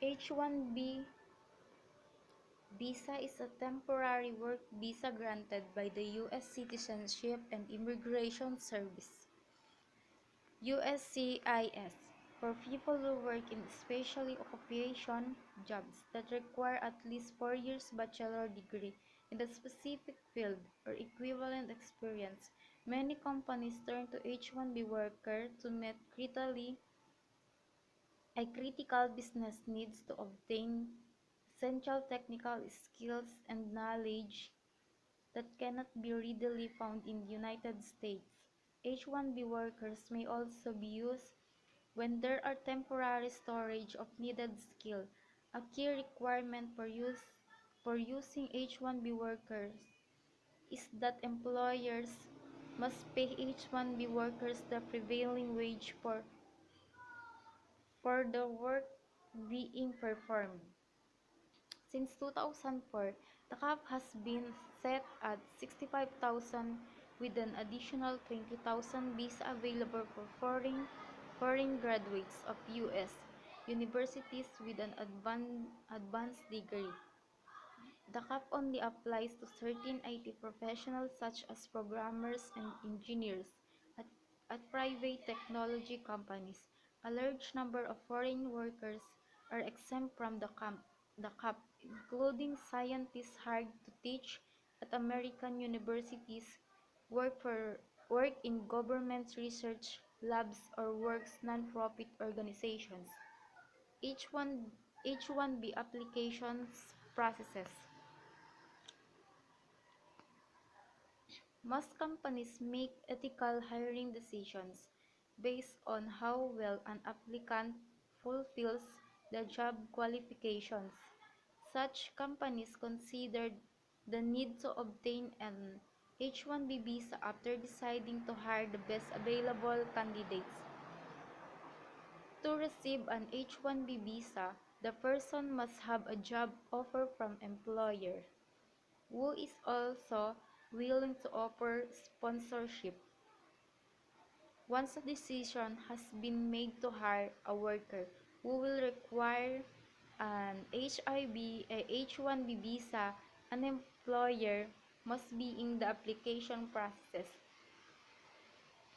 H-1B visa is a temporary work visa granted by the U.S. Citizenship and Immigration Service (USCIS) for people who work in specialty occupation jobs that require at least 4 years bachelor degree in the specific field or equivalent experience. Many companies turn to H-1B workers to meet critical business needs to obtain essential technical skills and knowledge that cannot be readily found in the United States. H-1B workers may also be used when there are temporary storage of needed skill. A key requirement for using H-1B workers is that employers must pay H-1B workers the prevailing wage for the work being performed. Since 2004, the cap has been set at 65,000 with an additional 20,000 visa available for foreign graduates of U.S. universities with an advanced degree. The cap only applies to certain IT professionals such as programmers and engineers at private technology companies. A large number of foreign workers are exempt from the cap, including scientists hired to teach at American universities, work in government research labs, or works non-profit organizations. H1, H1B applications processes. Most companies make ethical hiring decisions based on how well an applicant fulfills the job qualifications. Such companies consider the need to obtain an H-1B visa after deciding to hire the best available candidates. To receive an H-1B visa, the person must have a job offer from employer who is also willing to offer sponsorship. Once a decision has been made to hire a worker who will require an H-1B visa, an employer must be in the application process.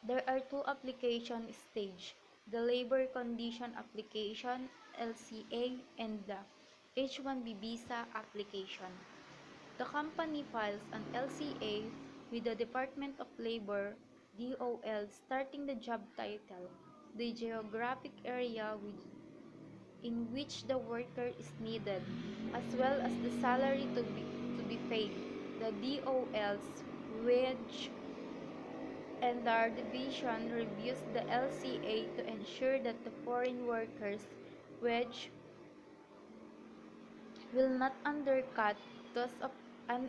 There are two application stages: the Labor Condition Application (LCA) and the H-1B visa application. The company files an LCA with the Department of Labor (DOL) starting the job title, the geographic area in which the worker is needed, as well as the salary to be paid, the DOL's wage, and our division reviews the LCA to ensure that the foreign workers' wage will not undercut those of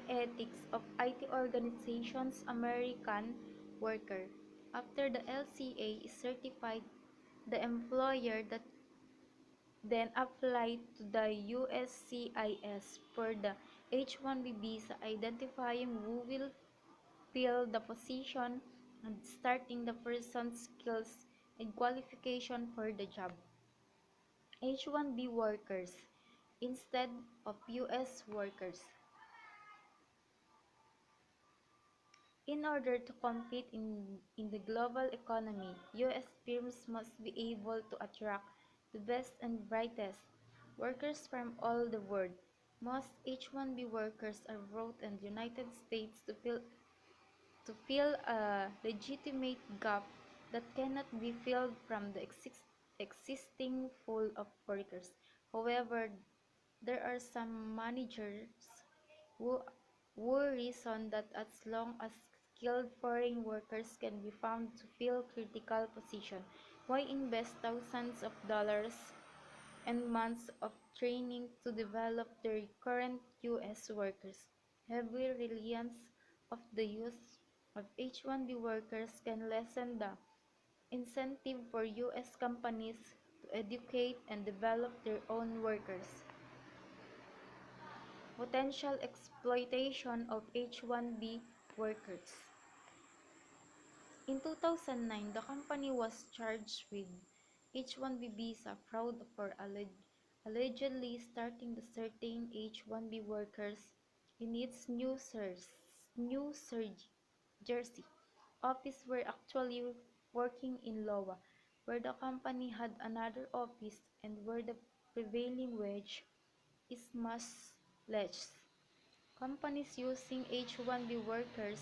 ethics of IT organizations American worker. After the LCA is certified, the employer that then apply to the USCIS for the H-1B visa, identifying who will fill the position and starting the person's skills and qualification for the job. H-1B workers instead of U.S. workers. In order to compete in the global economy, U.S. firms must be able to attract the best and brightest workers from all the world. Most H-1B workers are brought in the United States to fill a legitimate gap that cannot be filled from the existing pool of workers. However, there are some managers who, who reason that as long as skilled foreign workers can be found to fill critical positions, why invest thousands of dollars and months of training to develop their current U.S. workers? Heavy reliance of the use of H-1B workers can lessen the incentive for U.S. companies to educate and develop their own workers. Potential exploitation of H-1B workers. In 2009, the company was charged with H-1B visa fraud for allegedly starting the certain H-1B workers in its New Jersey office were actually working in Iowa, where the company had another office and where the prevailing wage is much less. Companies using H-1B workers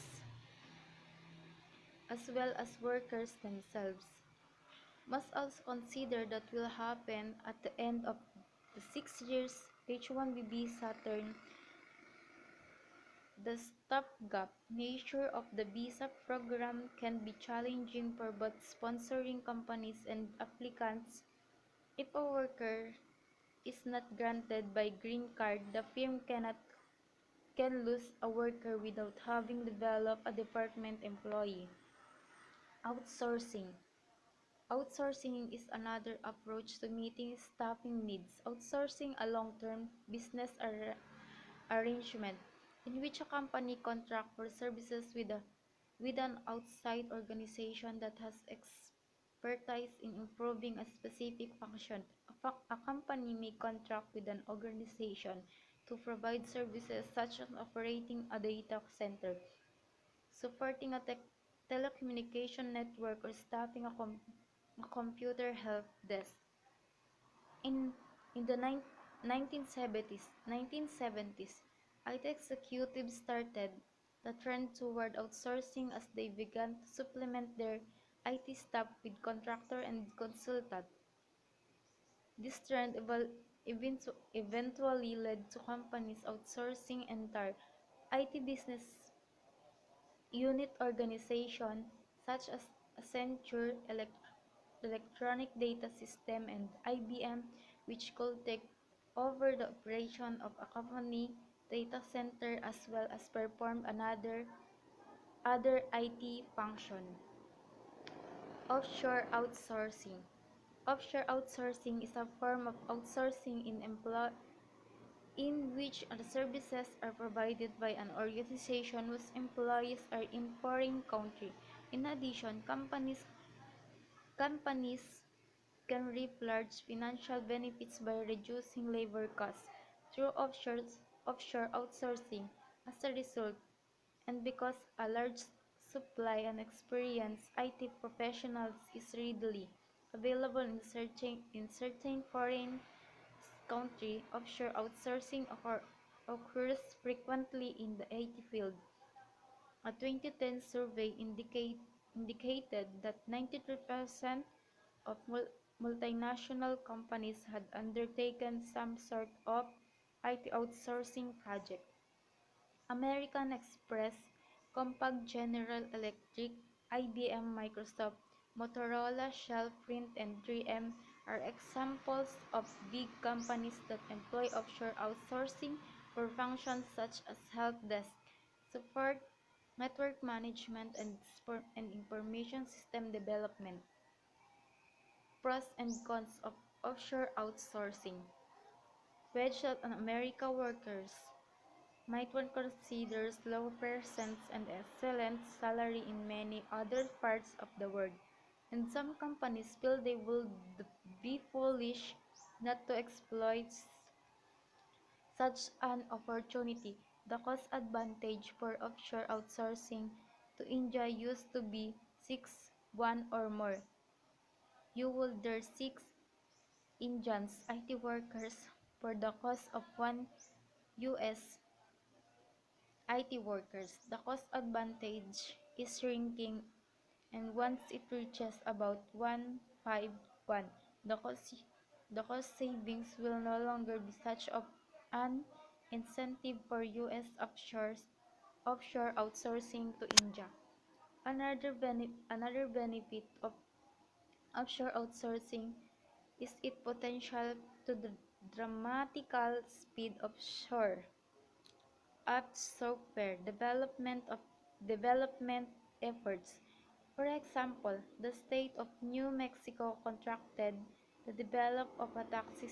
as well as workers themselves must also consider that will happen at the end of the 6 years H-1B visa term. The stopgap nature of the visa program can be challenging for both sponsoring companies and applicants. If a worker is not granted by green card, the firm can lose a worker without having developed a department employee. Outsourcing. Outsourcing is another approach to meeting staffing needs. Outsourcing a long-term business arrangement in which a company contracts for services with an outside organization that has expertise in improving a specific function. A company may contract with an organization to provide services such as operating a data center, supporting a telecommunication network, or staffing a computer help desk. In, in the 1970s, IT executives started the trend toward outsourcing as they began to supplement their IT staff with contractor and consultant. This trend eventually led to companies outsourcing entire IT business unit organization such as Accenture Electronic Data System and IBM, which could take over the operation of a company data center as well as perform other IT function. Offshore outsourcing. Offshore outsourcing is a form of outsourcing in which the services are provided by an organization whose employees are in foreign country. In addition, companies can reap large financial benefits by reducing labor costs through offshore outsourcing. As a result, and because a large supply and experienced IT professionals is readily available in certain foreign countries, offshore outsourcing occurs frequently in the IT field. A 2010 survey indicated that 93% of multinational companies had undertaken some sort of IT outsourcing project. American Express, Compaq, General Electric, IBM, Microsoft, Motorola, Shell, Print, and 3M are examples of big companies that employ offshore outsourcing for functions such as help desk, support, network management, and information system development. Pros and cons of offshore outsourcing. Wage on American workers might one considers low percents and excellent salary in many other parts of the world, and some companies feel they would be foolish not to exploit such an opportunity. The cost advantage for offshore outsourcing to India used to be 1 or more. You would there 6 Indians IT workers for the cost of 1 US IT workers. The cost advantage is shrinking, and once it reaches about 151, the cost savings will no longer be such of an incentive for US offshore outsourcing to India. Another benefit of offshore outsourcing is its potential to the dramatical speed of shore app software development efforts. For example, the state of New Mexico contracted the development of a taxi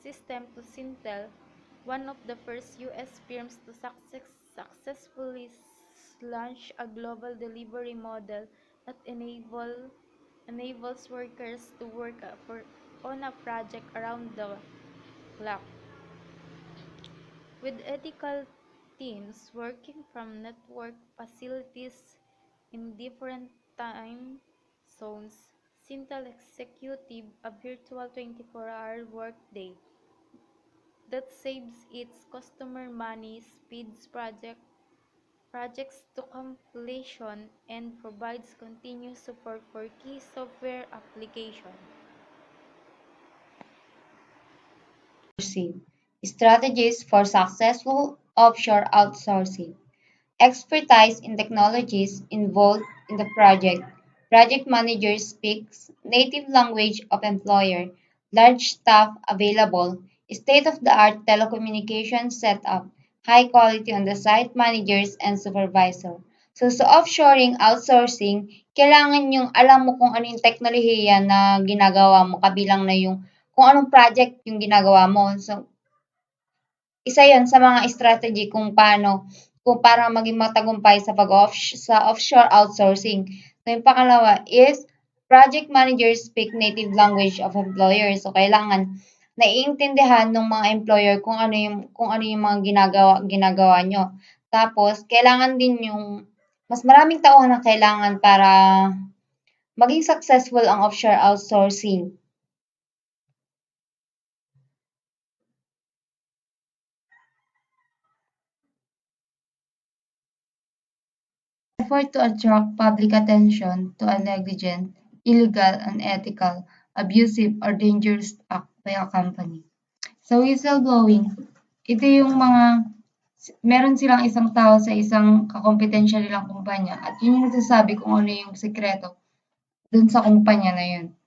system to Sintel, one of the first U.S. firms to successfully launch a global delivery model that enables workers to work on a project clock, with ethical teams working from network facilities in different time zones. Sintel executive a virtual 24-hour workday that saves its customer money, speeds projects to completion, and provides continuous support for key software applications. Outsourcing. Strategies for successful offshore outsourcing. Expertise in technologies involved in the project. Project manager speaks native language of employer, large staff available, state-of-the-art telecommunications setup, high quality on the site managers and supervisor. So sa offshoring, outsourcing, kailangan yung alam mo kung ano yung teknolohiya na ginagawa mo, kabilang na yung kung anong project yung ginagawa mo. So isa 'yon sa mga strategy kung para maging matagumpay sa sa offshore outsourcing. So, yung pangalawa is project managers speak native language of employers. So, kailangan naiintindihan ng mga employer kung ano yung mga ginagawa nyo. Tapos, kailangan din yung mas maraming tauhan na kailangan para maging successful ang offshore outsourcing. Effort to attract public attention to a negligent, illegal, unethical, abusive, or dangerous act by a company. So, whistleblowing, ito yung meron silang isang tao sa isang kakompetensya nilang kumpanya at yun yung nagsasabi kung ano yung sekreto dun sa kumpanya na yun.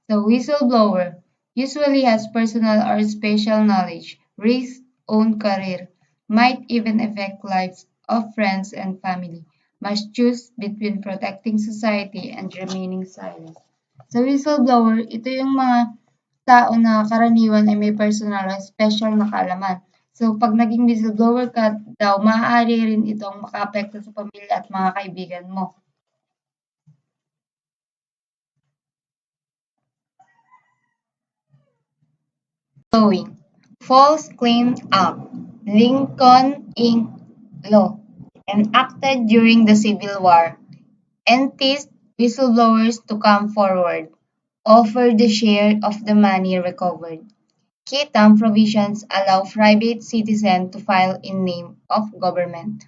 The whistleblower usually has personal or special knowledge, risks own career, might even affect lives of friends and family, must choose between protecting society and remaining silent. Sa whistleblower, ito yung mga tao na karaniwan ay may personal or special na kaalaman. So, pag naging whistleblower ka daw, maaari rin itong makaapekto sa pamilya at mga kaibigan mo. Blowing. False Claims Act, Lincoln Inc. Law, enacted during the Civil War, enticed whistleblowers to come forward, offer the share of the money recovered. Key term provisions allow private citizens to file in name of government.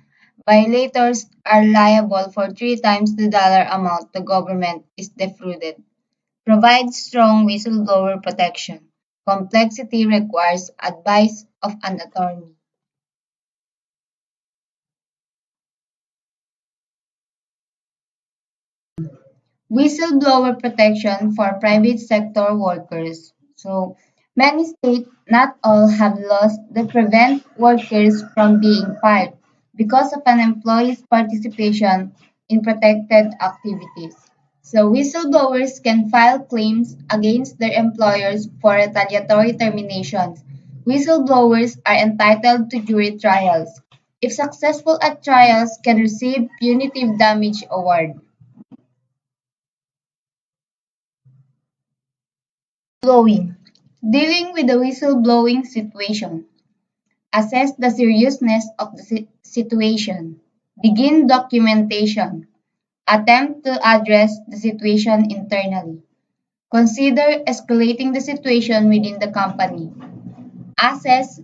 Violators are liable for three times the dollar amount the government is defrauded. Provides strong whistleblower protection. Complexity requires advice of an attorney. Whistleblower protection for private sector workers. So, many states, not all, have laws that prevent workers from being fired because of an employee's participation in protected activities. So, whistleblowers can file claims against their employers for retaliatory terminations. Whistleblowers are entitled to jury trials. If successful at trials, can receive punitive damage award. Blowing. Dealing with the whistleblowing situation. Assess the seriousness of the situation. Begin documentation. Attempt to address the situation internally. Consider escalating the situation within the company. Assess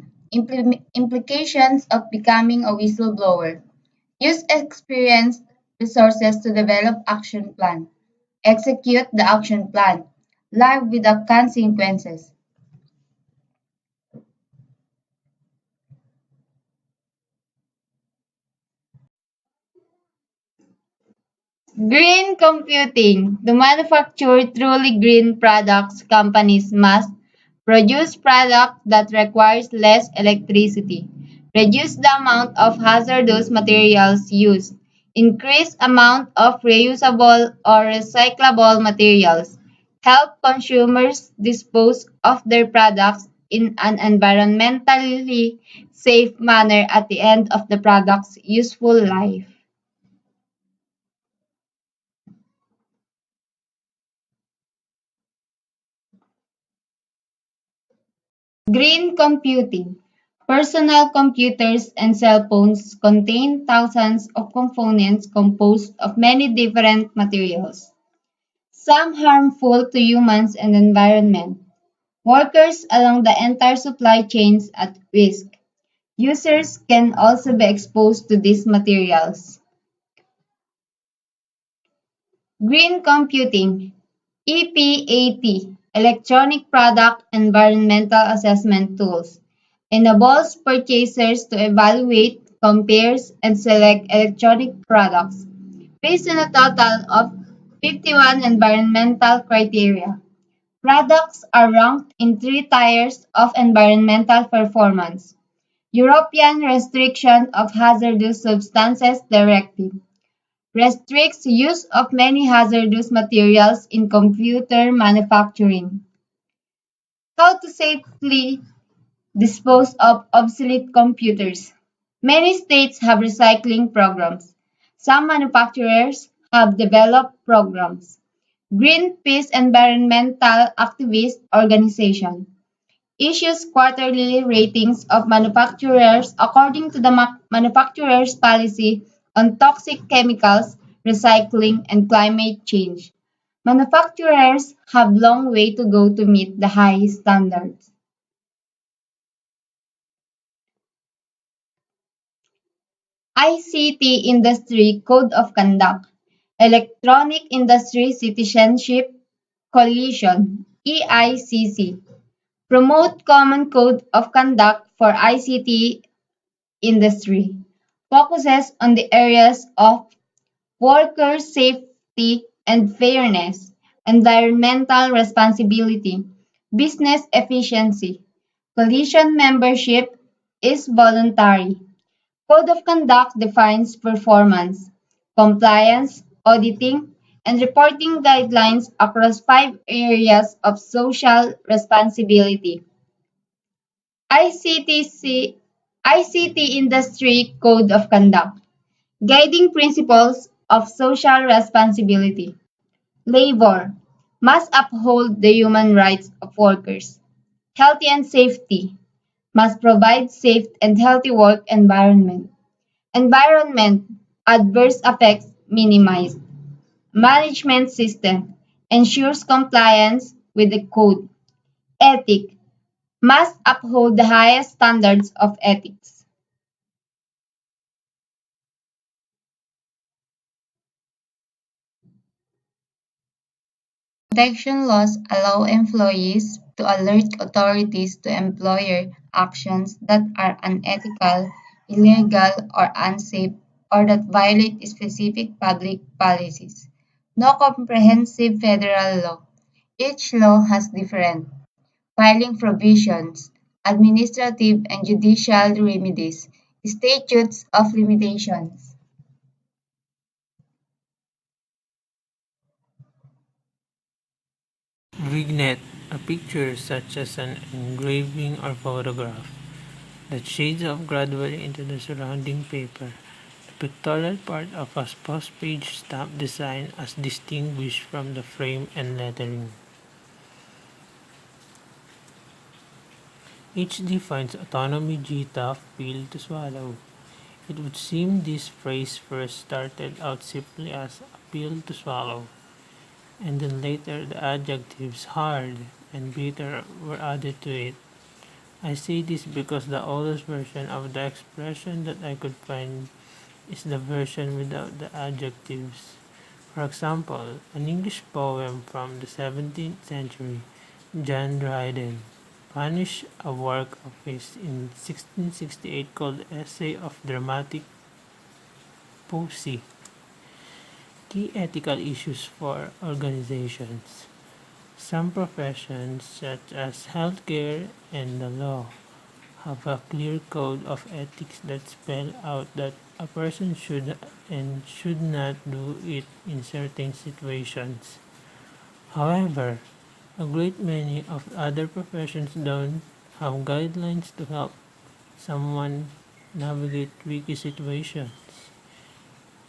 implications of becoming a whistleblower. Use experienced resources to develop action plan. Execute the action plan. Live with the consequences. Green computing. To manufacture truly green products, companies must produce products that requires less electricity, reduce the amount of hazardous materials used, increase amount of reusable or recyclable materials, help consumers dispose of their products in an environmentally safe manner at the end of the product's useful life. Green computing. Personal computers and cell phones contain thousands of components composed of many different materials, some harmful to humans and environment. Workers along the entire supply chains at risk. Users can also be exposed to these materials. Green computing, EPAT, Electronic Product Environmental Assessment Tools, enables purchasers to evaluate, compare, and select electronic products based on a total of 51 environmental criteria. Products are ranked in three tiers of environmental performance. European Restriction of Hazardous Substances Directive restricts use of many hazardous materials in computer manufacturing. How to safely dispose of obsolete computers. Many states have recycling programs. Some manufacturers have developed programs. Greenpeace Environmental Activist Organization issues quarterly ratings of manufacturers according to the manufacturer's policy on toxic chemicals, recycling, and climate change. Manufacturers have long way to go to meet the high standards. ICT Industry Code of Conduct, Electronic Industry Citizenship Coalition, EICC, promote common code of conduct for ICT industry, focuses on the areas of worker safety and fairness, environmental responsibility, business efficiency. Coalition membership is voluntary. Code of conduct defines performance, compliance, auditing, and reporting guidelines across five areas of social responsibility. ICTC, ICT Industry Code of Conduct, guiding principles of social responsibility. Labor must uphold the human rights of workers. Health and safety must provide safe and healthy work environment. Environment adverse effects minimized. Management system ensures compliance with the code. Ethic must uphold the highest standards of ethics. Protection laws allow employees to alert authorities to employer actions that are unethical, illegal, or unsafe, or that violate specific public policies. No comprehensive federal law. Each law has different filing provisions, administrative and judicial remedies, statutes of limitations. Vignette, a picture such as an engraving or photograph that shades of gradually into the surrounding paper. The pictorial part of a post-page stamp design as distinguished from the frame and lettering. Each defines autonomy G tough pill to swallow. It would seem this phrase first started out simply as a pill to swallow, and then later the adjectives hard and bitter were added to it. I say this because the oldest version of the expression that I could find is the version without the adjectives. For example, an English poem from the 17th century, John Dryden, punished a work of his in 1668 called Essay of Dramatic Poesy. Key ethical issues for organizations. Some professions, such as healthcare and the law, have a clear code of ethics that spell out that a person should and should not do it in certain situations. However, a great many of other professions don't have guidelines to help someone navigate tricky situations.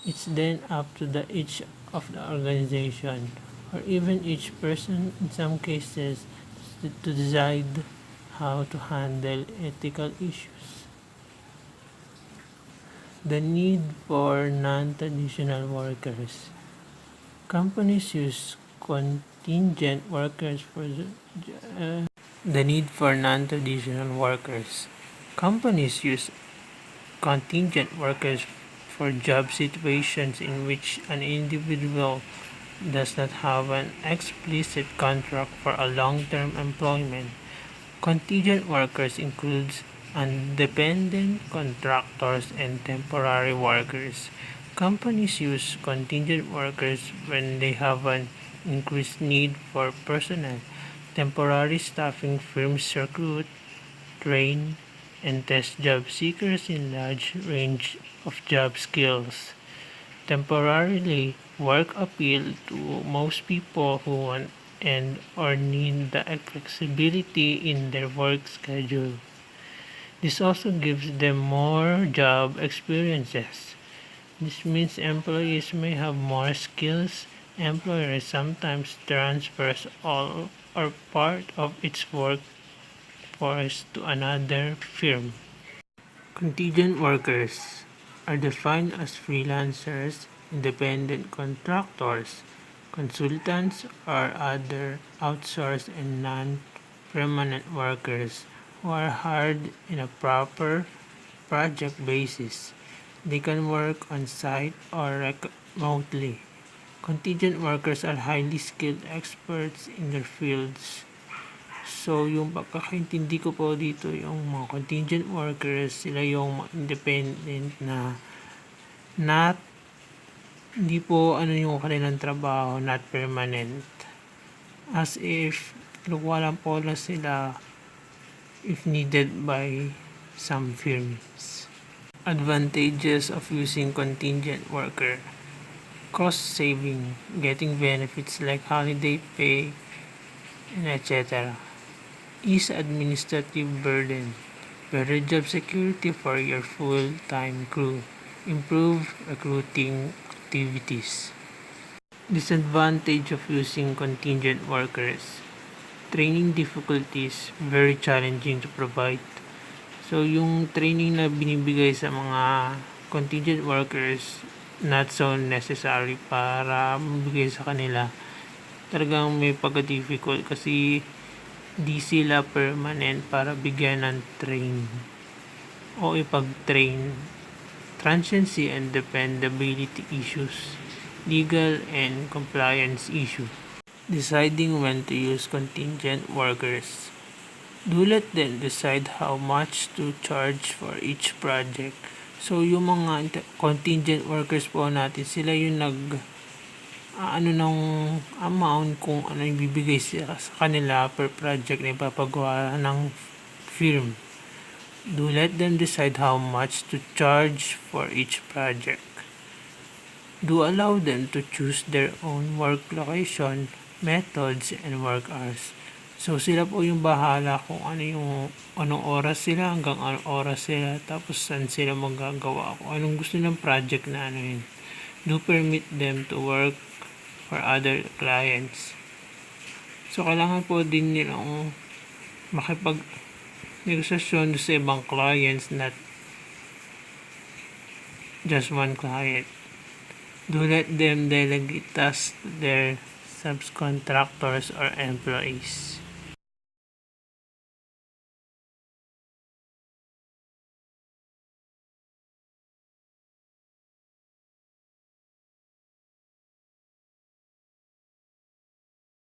It's then up to each of the organization or even each person in some cases to decide how to handle ethical issues. The need for non-traditional workers. Companies use contingent workers for the need for non-traditional workers. Companies use contingent workers for job situations in which an individual does not have an explicit contract for a long-term employment. Contingent workers includes independent contractors and temporary workers. Companies use contingent workers when they have an increased need for personnel. Temporary staffing firms recruit, train, and test job seekers in large range of job skills. Temporarily work appeal to most people who want and or need the flexibility in their work schedule. This also gives them more job experiences. This means employees may have more skills. Employers sometimes transfers all or part of its workforce to another firm. Contingent workers are defined as freelancers, independent contractors, consultants, or other outsourced and non-permanent workers who are hired in a proper project basis. They can work on site or remotely. Contingent workers are highly skilled experts in their fields. So, yung pagkakaintindi ko po dito, yung mga contingent workers, sila yung mga independent na not, hindi po ano yung kanilang trabaho, not permanent. As if, kinukuha lang po na sila if needed by some firms. Advantages of using contingent worker. Cost saving, getting benefits like holiday pay, and etc. Ease administrative burden, better job security for your full-time crew, improve recruiting activities. Disadvantage of using contingent workers, training difficulties, very challenging to provide. So, yung training na binibigay sa mga contingent workers, not so necessary para mabigay sa kanila. Talagang may pagka-difficult kasi di sila permanent para bigyan ng train o ipag-train. Transiency and dependability issues, legal and compliance issue. Deciding when to use contingent workers. Do let them decide how much to charge for each project. So, yung mga contingent workers po natin, sila yung ano ng amount kung ano yung bibigay sa kanila per project na ipapagawa ng firm. Do let them decide how much to charge for each project. Do allow them to choose their own work location, methods, and work hours. So, sila po yung bahala kung anong oras sila, hanggang anong oras sila, tapos saan sila magagawa, kung anong gusto ng project na ano yun. Do permit them to work for other clients. So, kailangan po din nilang makipag-negosasyon sa ibang clients, not just one client. Do let them delegate tasks to their subcontractors or employees.